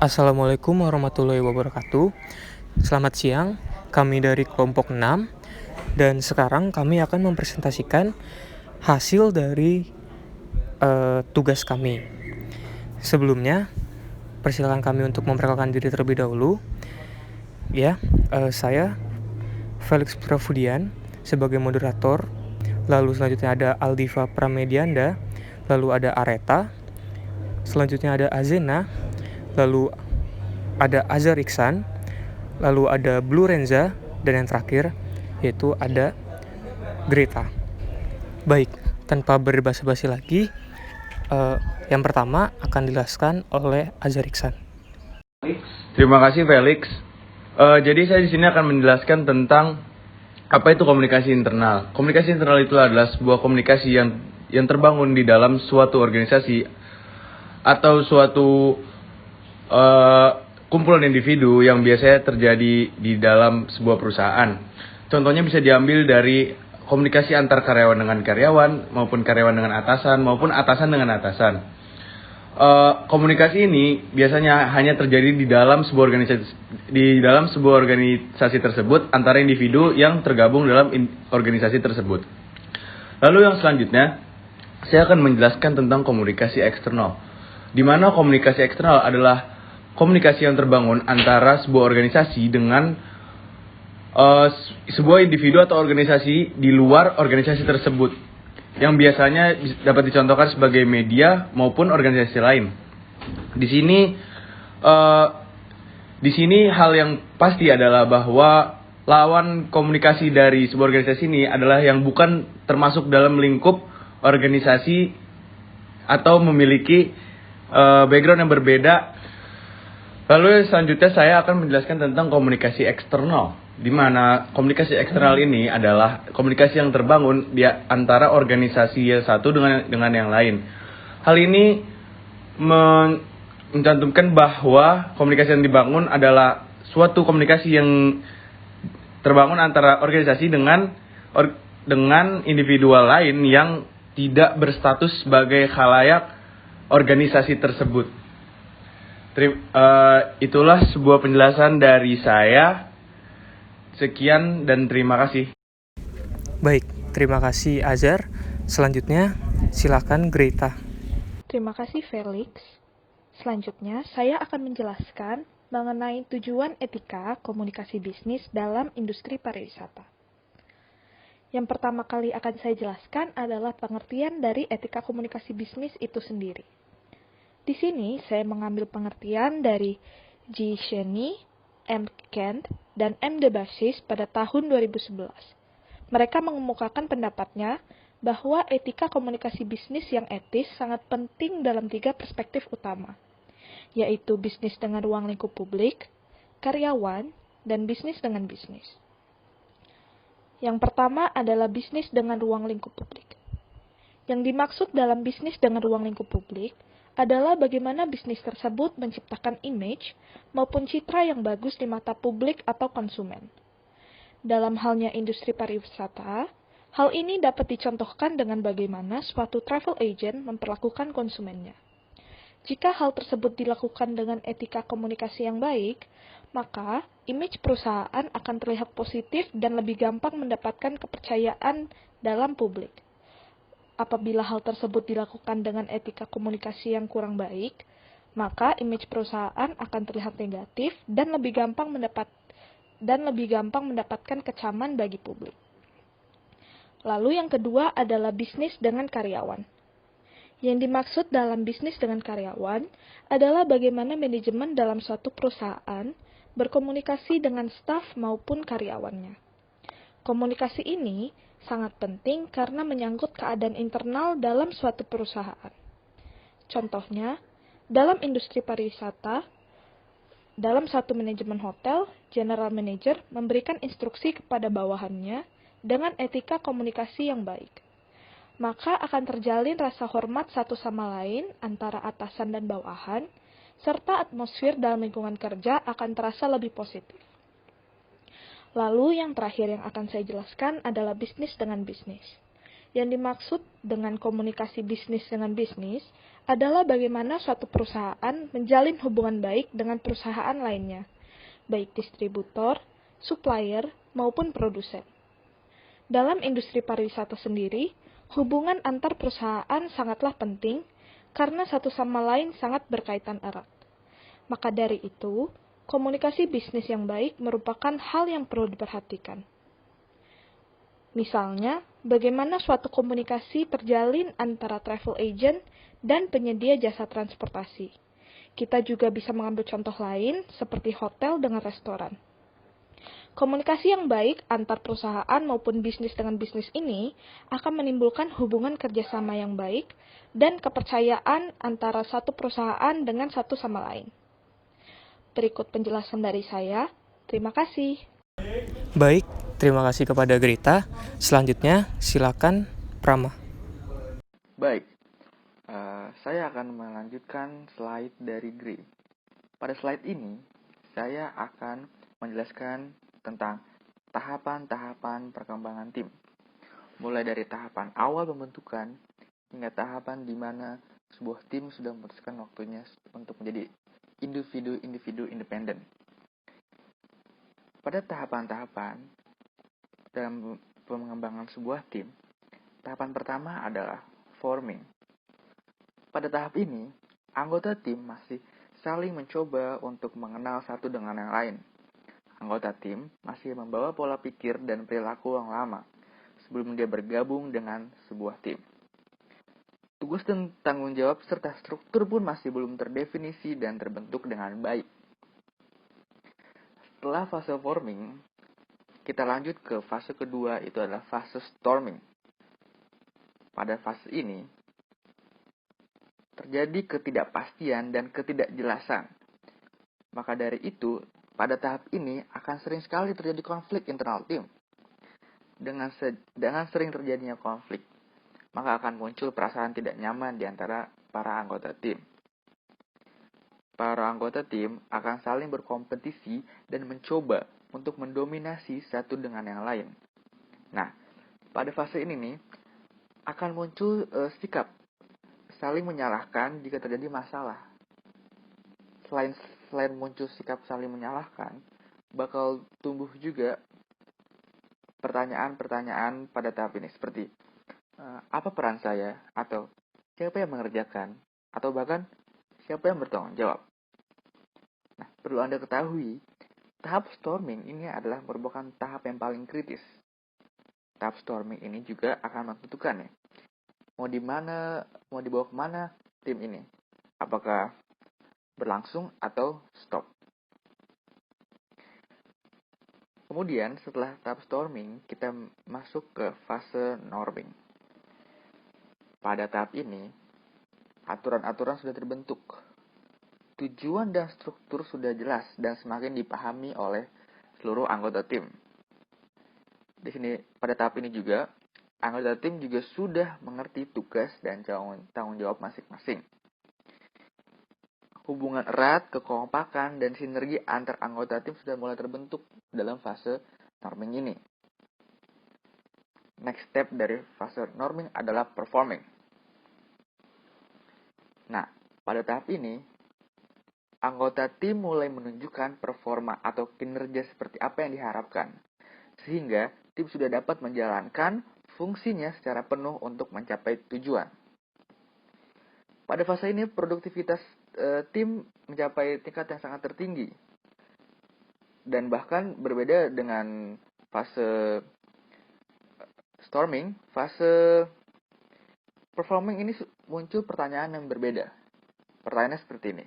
Assalamualaikum warahmatullahi wabarakatuh. Selamat siang, kami dari kelompok 6 dan sekarang kami akan mempresentasikan hasil dari tugas kami. Sebelumnya, persilakan kami untuk memperkenalkan diri terlebih dahulu. Saya Felix Prafudian sebagai moderator. Lalu selanjutnya ada Aldiva Pramedianda, lalu ada Areta, selanjutnya ada Azena, lalu ada Azhar Iksan, lalu ada Blue Renza, dan yang terakhir yaitu ada Greta. Baik, tanpa berbasa-basi lagi, yang pertama akan dijelaskan oleh Azhar Iksan. Terima kasih Felix. Jadi saya di sini akan menjelaskan tentang apa itu komunikasi internal. Komunikasi internal itu adalah sebuah komunikasi yang terbangun di dalam suatu organisasi atau suatu kumpulan individu yang biasanya terjadi di dalam sebuah perusahaan. Contohnya bisa diambil dari komunikasi antar karyawan dengan karyawan, maupun karyawan dengan atasan, maupun atasan dengan atasan. Komunikasi ini biasanya hanya terjadi di dalam sebuah organisasi tersebut antara individu yang tergabung dalam organisasi tersebut. Lalu yang selanjutnya, saya akan menjelaskan tentang komunikasi eksternal, di mana komunikasi eksternal adalah komunikasi yang terbangun antara sebuah organisasi dengan sebuah individu atau organisasi di luar organisasi tersebut, yang biasanya dapat dicontohkan sebagai media maupun organisasi lain. Di sini hal yang pasti adalah bahwa lawan komunikasi dari sebuah organisasi ini adalah yang bukan termasuk dalam lingkup organisasi atau memiliki background yang berbeda. Lalu selanjutnya saya akan menjelaskan tentang komunikasi eksternal, di mana komunikasi eksternal ini adalah komunikasi yang terbangun di antara organisasi yang satu dengan yang lain. Hal ini mencantumkan bahwa komunikasi yang dibangun adalah suatu komunikasi yang terbangun antara organisasi dengan individual lain yang tidak berstatus sebagai khalayak organisasi tersebut. Itulah sebuah penjelasan dari saya. Sekian dan terima kasih. Baik, terima kasih Azhar. Selanjutnya, silakan Greta. Terima kasih Felix. Selanjutnya, saya akan menjelaskan mengenai tujuan etika komunikasi bisnis dalam industri pariwisata. Yang pertama kali akan saya jelaskan adalah pengertian dari etika komunikasi bisnis itu sendiri. Di sini saya mengambil pengertian dari G. Cheney, M. Kent, dan M. Debashis pada tahun 2011. Mereka mengemukakan pendapatnya bahwa etika komunikasi bisnis yang etis sangat penting dalam 3 perspektif utama, yaitu bisnis dengan ruang lingkup publik, karyawan, dan bisnis dengan bisnis. Yang pertama adalah bisnis dengan ruang lingkup publik. Yang dimaksud dalam bisnis dengan ruang lingkup publik adalah bagaimana bisnis tersebut menciptakan image maupun citra yang bagus di mata publik atau konsumen. Dalam halnya industri pariwisata, hal ini dapat dicontohkan dengan bagaimana suatu travel agent memperlakukan konsumennya. Jika hal tersebut dilakukan dengan etika komunikasi yang baik, maka image perusahaan akan terlihat positif dan lebih gampang mendapatkan kepercayaan dalam publik. Apabila hal tersebut dilakukan dengan etika komunikasi yang kurang baik, maka image perusahaan akan terlihat negatif dan lebih gampang mendapatkan kecaman bagi publik. Lalu yang kedua adalah bisnis dengan karyawan. Yang dimaksud dalam bisnis dengan karyawan adalah bagaimana manajemen dalam suatu perusahaan berkomunikasi dengan staf maupun karyawannya. Komunikasi ini sangat penting karena menyangkut keadaan internal dalam suatu perusahaan. Contohnya, dalam industri pariwisata, dalam satu manajemen hotel, general manager memberikan instruksi kepada bawahannya dengan etika komunikasi yang baik. Maka akan terjalin rasa hormat satu sama lain antara atasan dan bawahan, serta atmosfer dalam lingkungan kerja akan terasa lebih positif. Lalu yang terakhir yang akan saya jelaskan adalah bisnis dengan bisnis. Yang dimaksud dengan komunikasi bisnis dengan bisnis adalah bagaimana suatu perusahaan menjalin hubungan baik dengan perusahaan lainnya, baik distributor, supplier, maupun produsen. Dalam industri pariwisata sendiri, hubungan antar perusahaan sangatlah penting karena satu sama lain sangat berkaitan erat. Maka dari itu, komunikasi bisnis yang baik merupakan hal yang perlu diperhatikan. Misalnya, bagaimana suatu komunikasi terjalin antara travel agent dan penyedia jasa transportasi. Kita juga bisa mengambil contoh lain seperti hotel dengan restoran. Komunikasi yang baik antar perusahaan maupun bisnis dengan bisnis ini akan menimbulkan hubungan kerjasama yang baik dan kepercayaan antara satu perusahaan dengan satu sama lain. Berikut penjelasan dari saya. Terima kasih. Baik, terima kasih kepada Grita. Selanjutnya, silakan Prama. Baik, saya akan melanjutkan slide dari Gray. Pada slide ini, saya akan menjelaskan tentang tahapan-tahapan perkembangan tim. Mulai dari tahapan awal pembentukan hingga tahapan di mana sebuah tim sudah memutuskan waktunya untuk menjadi individu-individu independen. Pada tahapan-tahapan dalam pengembangan sebuah tim, tahapan pertama adalah forming. Pada tahap ini, anggota tim masih saling mencoba untuk mengenal satu dengan yang lain. Anggota tim masih membawa pola pikir dan perilaku yang lama sebelum dia bergabung dengan sebuah tim. Tugas dan tanggung jawab serta struktur pun masih belum terdefinisi dan terbentuk dengan baik. Setelah fase forming, kita lanjut ke fase kedua, itu adalah fase storming. Pada fase ini, terjadi ketidakpastian dan ketidakjelasan. Maka dari itu, pada tahap ini akan sering sekali terjadi konflik internal tim. Dengan sering terjadinya konflik, maka akan muncul perasaan tidak nyaman di antara para anggota tim. Para anggota tim akan saling berkompetisi dan mencoba untuk mendominasi satu dengan yang lain. Nah, pada fase ini nih, akan muncul sikap saling menyalahkan jika terjadi masalah. Selain muncul sikap saling menyalahkan, bakal tumbuh juga pertanyaan-pertanyaan pada tahap ini seperti apa peran saya, atau siapa yang mengerjakan, atau bahkan siapa yang bertanggung jawab. Nah, perlu Anda ketahui, tahap storming ini adalah merupakan tahap yang paling kritis. Tahap storming ini juga akan menentukan mau dibawa kemana tim ini. Apakah berlangsung atau stop. Kemudian setelah tahap storming, kita masuk ke fase norming. Pada tahap ini, aturan-aturan sudah terbentuk. Tujuan dan struktur sudah jelas dan semakin dipahami oleh seluruh anggota tim. Di sini, pada tahap ini juga, anggota tim juga sudah mengerti tugas dan tanggung jawab masing-masing. Hubungan erat, kekompakan, dan sinergi antar anggota tim sudah mulai terbentuk dalam fase norming ini. Next step dari fase norming adalah performing. Nah, pada tahap ini, anggota tim mulai menunjukkan performa atau kinerja seperti apa yang diharapkan, sehingga tim sudah dapat menjalankan fungsinya secara penuh untuk mencapai tujuan. Pada fase ini, produktivitas tim mencapai tingkat yang sangat tertinggi, dan bahkan berbeda dengan fase storming. Fase performing ini muncul pertanyaan yang berbeda. Pertanyaannya seperti ini.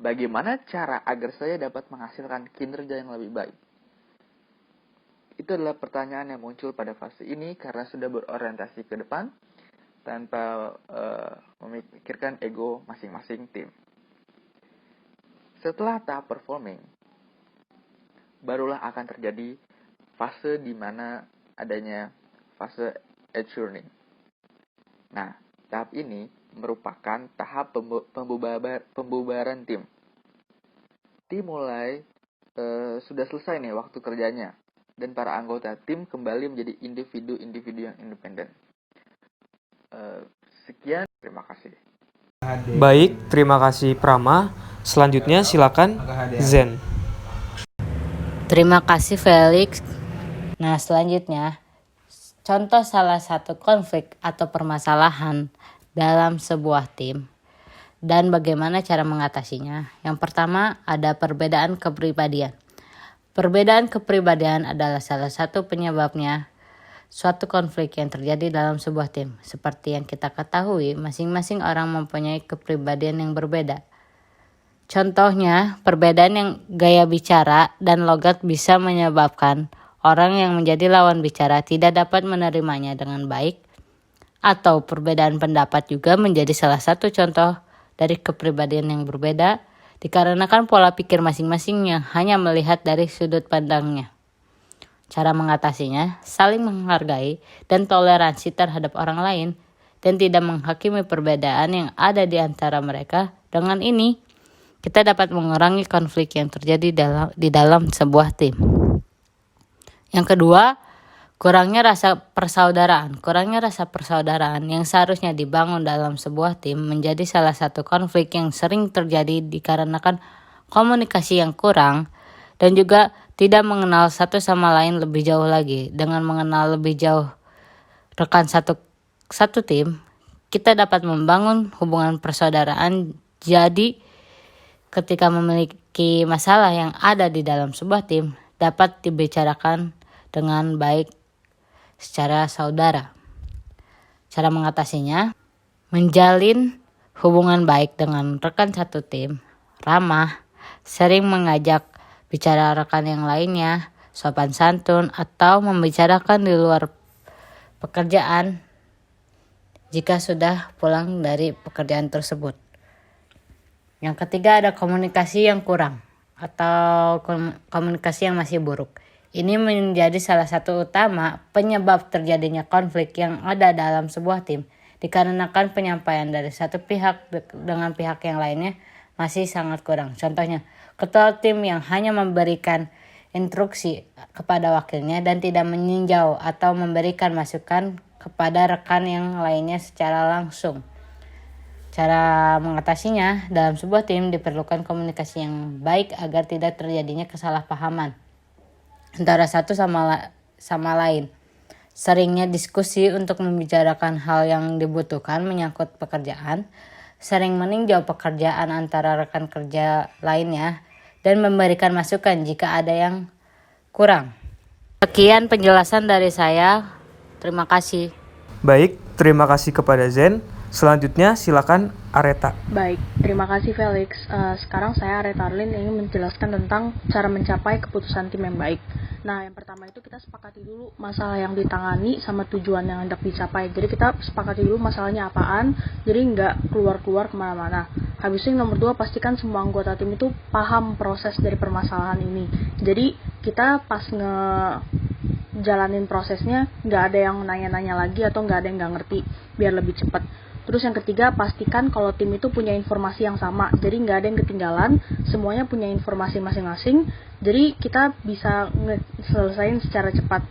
Bagaimana cara agar saya dapat menghasilkan kinerja yang lebih baik? Itu adalah pertanyaan yang muncul pada fase ini karena sudah berorientasi ke depan tanpa memikirkan ego masing-masing tim. Setelah tahap performing, barulah akan terjadi fase di mana adanya fase adjourning. Nah, tahap ini merupakan tahap pembubaran tim. Tim mulai sudah selesai nih waktu kerjanya, dan para anggota tim kembali menjadi individu-individu yang independen. Sekian, terima kasih. Baik, terima kasih Prama. Selanjutnya silakan Zen. Terima kasih Felix. Nah, selanjutnya contoh salah satu konflik atau permasalahan dalam sebuah tim dan bagaimana cara mengatasinya. Yang pertama ada perbedaan kepribadian. Perbedaan kepribadian adalah salah satu penyebabnya suatu konflik yang terjadi dalam sebuah tim. Seperti yang kita ketahui, masing-masing orang mempunyai kepribadian yang berbeda. Contohnya, perbedaan yang gaya bicara dan logat bisa menyebabkan orang yang menjadi lawan bicara tidak dapat menerimanya dengan baik, atau perbedaan pendapat juga menjadi salah satu contoh dari kepribadian yang berbeda, dikarenakan pola pikir masing-masing yang hanya melihat dari sudut pandangnya. Cara mengatasinya, saling menghargai dan toleransi terhadap orang lain, dan tidak menghakimi perbedaan yang ada di antara mereka. Dengan ini, kita dapat mengurangi konflik yang terjadi di dalam sebuah tim. Yang kedua, kurangnya rasa persaudaraan. Kurangnya rasa persaudaraan yang seharusnya dibangun dalam sebuah tim menjadi salah satu konflik yang sering terjadi dikarenakan komunikasi yang kurang dan juga tidak mengenal satu sama lain lebih jauh lagi. Dengan mengenal lebih jauh rekan satu tim, kita dapat membangun hubungan persaudaraan. Jadi, ketika memiliki masalah yang ada di dalam sebuah tim, dapat dibicarakan dengan baik secara saudara. Cara mengatasinya, menjalin hubungan baik dengan rekan satu tim, ramah, sering mengajak bicara rekan yang lainnya, sopan santun, atau membicarakan di luar pekerjaan jika sudah pulang dari pekerjaan tersebut. Yang ketiga ada komunikasi yang kurang atau komunikasi yang masih buruk. Ini menjadi salah satu utama penyebab terjadinya konflik yang ada dalam sebuah tim, dikarenakan penyampaian dari satu pihak dengan pihak yang lainnya masih sangat kurang. Contohnya, ketua tim yang hanya memberikan instruksi kepada wakilnya dan tidak meninjau atau memberikan masukan kepada rekan yang lainnya secara langsung. Cara mengatasinya, dalam sebuah tim diperlukan komunikasi yang baik agar tidak terjadinya kesalahpahaman antara satu sama lain. Seringnya diskusi untuk membicarakan hal yang dibutuhkan menyangkut pekerjaan, sering meninjau pekerjaan antara rekan kerja lainnya, dan memberikan masukan jika ada yang kurang. Sekian penjelasan dari saya. Terima kasih. Baik, terima kasih kepada Zen. Selanjutnya silakan Areta. Baik, terima kasih Felix. Sekarang saya Areta Arlin ingin menjelaskan tentang cara mencapai keputusan tim yang baik. Nah, yang pertama itu kita sepakati dulu masalah yang ditangani sama tujuan yang hendak dicapai. Jadi kita sepakati dulu masalahnya apaan, jadi nggak keluar-keluar kemana-mana. Habis itu yang nomor 2, pastikan semua anggota tim itu paham proses dari permasalahan ini. Jadi kita pas ngejalanin prosesnya, nggak ada yang nanya-nanya lagi atau nggak ada yang nggak ngerti, biar lebih cepat. Terus yang ketiga, pastikan kalau tim itu punya informasi yang sama. Jadi nggak ada yang ketinggalan, semuanya punya informasi masing-masing. Jadi kita bisa selesaiin secara cepat.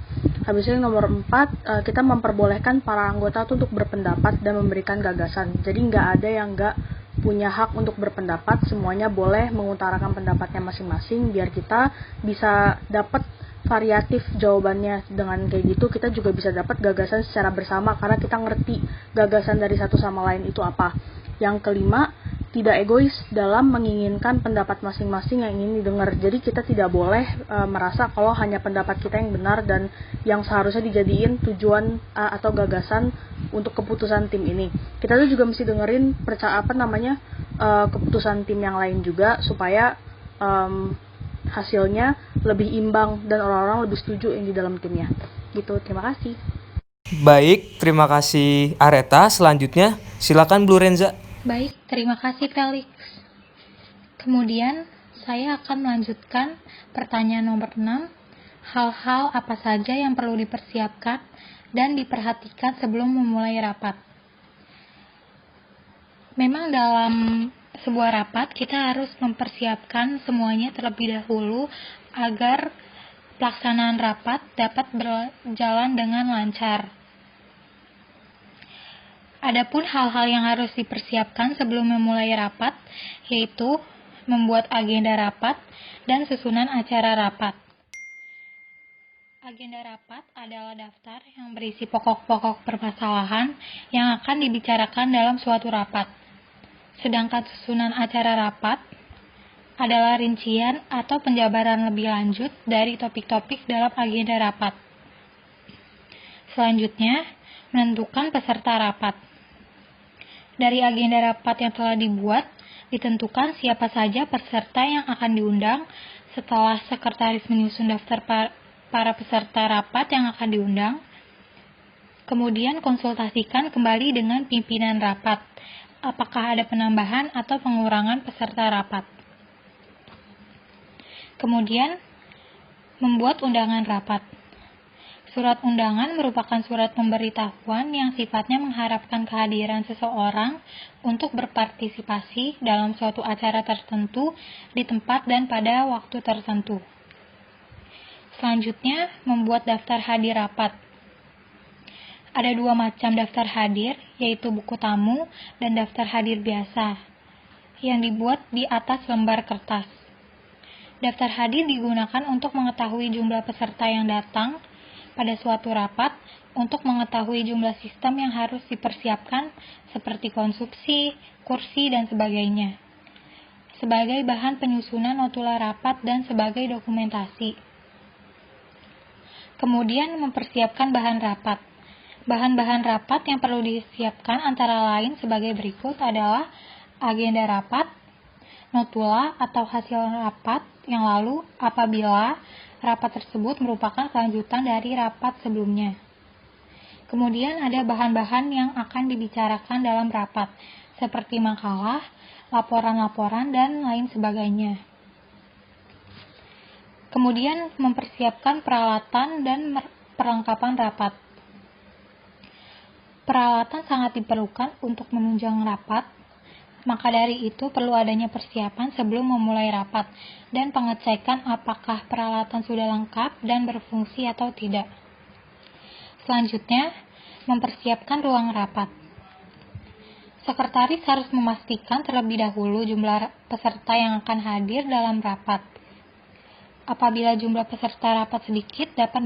Habis itu yang nomor 4, kita memperbolehkan para anggota untuk berpendapat dan memberikan gagasan. Jadi nggak ada yang nggak punya hak untuk berpendapat, semuanya boleh mengutarakan pendapatnya masing-masing biar kita bisa dapat variatif jawabannya. Dengan kayak gitu kita juga bisa dapat gagasan secara bersama karena kita ngerti gagasan dari satu sama lain itu apa. Yang kelima, tidak egois dalam menginginkan pendapat masing-masing yang ingin didengar. Jadi kita tidak boleh merasa kalau hanya pendapat kita yang benar dan yang seharusnya dijadiin tujuan atau gagasan untuk keputusan tim ini. Kita tuh juga mesti dengerin keputusan tim yang lain juga supaya hasilnya lebih imbang dan orang-orang lebih setuju yang di dalam timnya. Gitu, terima kasih. Baik, terima kasih Areta. Selanjutnya silakan Blue Renza. Baik, terima kasih Felix. Kemudian saya akan melanjutkan pertanyaan nomor 6. Hal-hal apa saja yang perlu dipersiapkan dan diperhatikan sebelum memulai rapat? Memang dalam sebuah rapat kita harus mempersiapkan semuanya terlebih dahulu agar pelaksanaan rapat dapat berjalan dengan lancar. Adapun hal-hal yang harus dipersiapkan sebelum memulai rapat, yaitu membuat agenda rapat dan susunan acara rapat. Agenda rapat adalah daftar yang berisi pokok-pokok permasalahan yang akan dibicarakan dalam suatu rapat. Sedangkan susunan acara rapat adalah rincian atau penjabaran lebih lanjut dari topik-topik dalam agenda rapat. Selanjutnya, menentukan peserta rapat. Dari agenda rapat yang telah dibuat, ditentukan siapa saja peserta yang akan diundang. Setelah sekretaris menyusun daftar para peserta rapat yang akan diundang, kemudian konsultasikan kembali dengan pimpinan rapat, apakah ada penambahan atau pengurangan peserta rapat. Kemudian, membuat undangan rapat. Surat undangan merupakan surat pemberitahuan yang sifatnya mengharapkan kehadiran seseorang untuk berpartisipasi dalam suatu acara tertentu di tempat dan pada waktu tertentu. Selanjutnya, membuat daftar hadir rapat. Ada 2 macam daftar hadir, yaitu buku tamu dan daftar hadir biasa, yang dibuat di atas lembar kertas. Daftar hadir digunakan untuk mengetahui jumlah peserta yang datang pada suatu rapat, untuk mengetahui jumlah sistem yang harus dipersiapkan, seperti konsumsi, kursi, dan sebagainya, sebagai bahan penyusunan notula rapat dan sebagai dokumentasi. Kemudian mempersiapkan bahan rapat. Bahan-bahan rapat yang perlu disiapkan antara lain sebagai berikut adalah agenda rapat, notula atau hasil rapat yang lalu apabila rapat tersebut merupakan kelanjutan dari rapat sebelumnya. Kemudian ada bahan-bahan yang akan dibicarakan dalam rapat, seperti makalah, laporan-laporan, dan lain sebagainya. Kemudian mempersiapkan peralatan dan perlengkapan rapat. Peralatan sangat diperlukan untuk menunjang rapat, maka dari itu perlu adanya persiapan sebelum memulai rapat dan pengecekan apakah peralatan sudah lengkap dan berfungsi atau tidak. Selanjutnya, mempersiapkan ruang rapat. Sekretaris harus memastikan terlebih dahulu jumlah peserta yang akan hadir dalam rapat. Apabila jumlah peserta rapat sedikit, dapat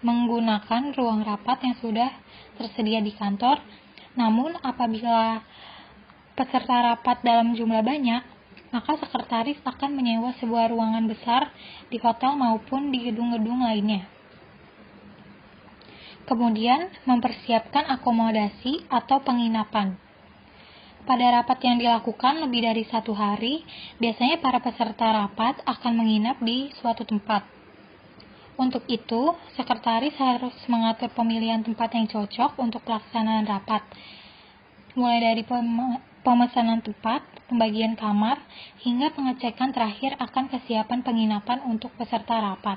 menggunakan ruang rapat yang sudah tersedia di kantor. Namun, apabila peserta rapat dalam jumlah banyak, maka sekretaris akan menyewa sebuah ruangan besar di hotel maupun di gedung-gedung lainnya. Kemudian, mempersiapkan akomodasi atau penginapan. Pada rapat yang dilakukan lebih dari 1 hari, biasanya para peserta rapat akan menginap di suatu tempat. Untuk itu, sekretaris harus mengatur pemilihan tempat yang cocok untuk pelaksanaan rapat, mulai dari pemesanan tempat, pembagian kamar, hingga pengecekan terakhir akan kesiapan penginapan untuk peserta rapat.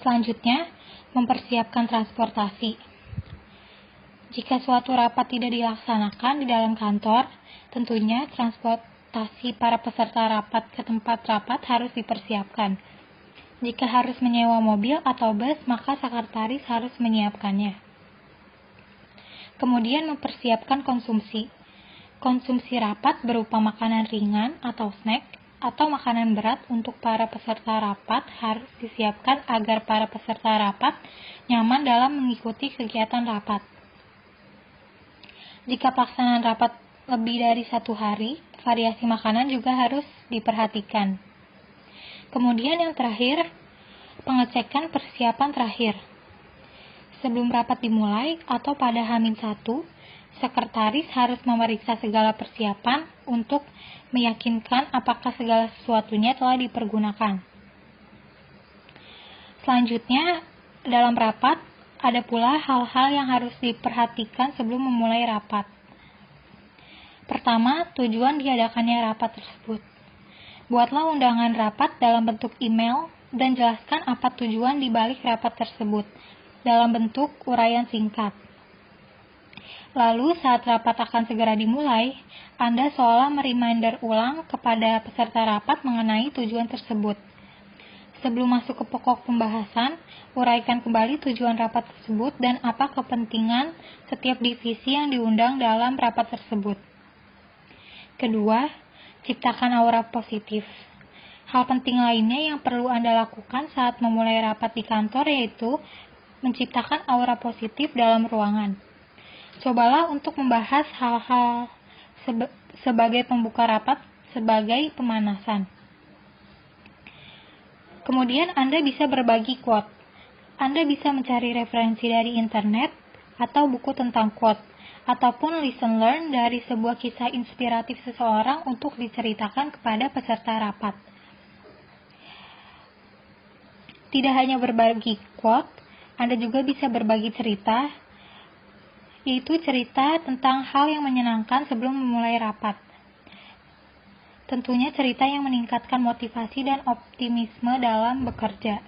Selanjutnya, mempersiapkan transportasi. Jika suatu rapat tidak dilaksanakan di dalam kantor, tentunya transportasi para peserta rapat ke tempat rapat harus dipersiapkan. Jika harus menyewa mobil atau bus, maka sekretaris harus menyiapkannya. Kemudian mempersiapkan konsumsi. Konsumsi rapat berupa makanan ringan atau snack, atau makanan berat untuk para peserta rapat harus disiapkan agar para peserta rapat nyaman dalam mengikuti kegiatan rapat. Jika pelaksanaan rapat lebih dari 1 hari, variasi makanan juga harus diperhatikan. Kemudian yang terakhir, pengecekan persiapan terakhir. Sebelum rapat dimulai atau pada H-1, sekretaris harus memeriksa segala persiapan untuk meyakinkan apakah segala sesuatunya telah dipergunakan. Selanjutnya, dalam rapat, ada pula hal-hal yang harus diperhatikan sebelum memulai rapat. Pertama, tujuan diadakannya rapat tersebut. Buatlah undangan rapat dalam bentuk email dan jelaskan apa tujuan dibalik rapat tersebut dalam bentuk uraian singkat. Lalu saat rapat akan segera dimulai, Anda seolah mereminder ulang kepada peserta rapat mengenai tujuan tersebut. Sebelum masuk ke pokok pembahasan, uraikan kembali tujuan rapat tersebut dan apa kepentingan setiap divisi yang diundang dalam rapat tersebut. Kedua, ciptakan aura positif. Hal penting lainnya yang perlu Anda lakukan saat memulai rapat di kantor yaitu menciptakan aura positif dalam ruangan. Cobalah untuk membahas hal-hal sebagai pembuka rapat, sebagai pemanasan. Kemudian Anda bisa berbagi quote. Anda bisa mencari referensi dari internet atau buku tentang quote, ataupun listen learn dari sebuah kisah inspiratif seseorang untuk diceritakan kepada peserta rapat. Tidak hanya berbagi quote, Anda juga bisa berbagi cerita, yaitu cerita tentang hal yang menyenangkan sebelum memulai rapat. Tentunya cerita yang meningkatkan motivasi dan optimisme dalam bekerja.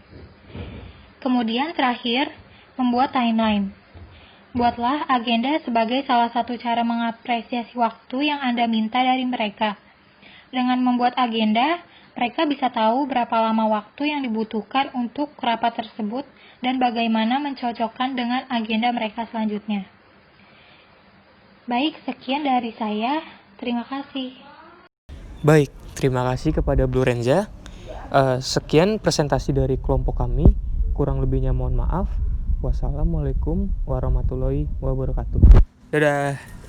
Kemudian terakhir, membuat timeline. Buatlah agenda sebagai salah satu cara mengapresiasi waktu yang Anda minta dari mereka. Dengan membuat agenda, mereka bisa tahu berapa lama waktu yang dibutuhkan untuk rapat tersebut dan bagaimana mencocokkan dengan agenda mereka selanjutnya. Baik, sekian dari saya. Terima kasih. Baik, terima kasih kepada Blue Renza. Sekian presentasi dari kelompok kami. Kurang lebihnya mohon maaf. Wassalamualaikum warahmatullahi wabarakatuh. Dadah.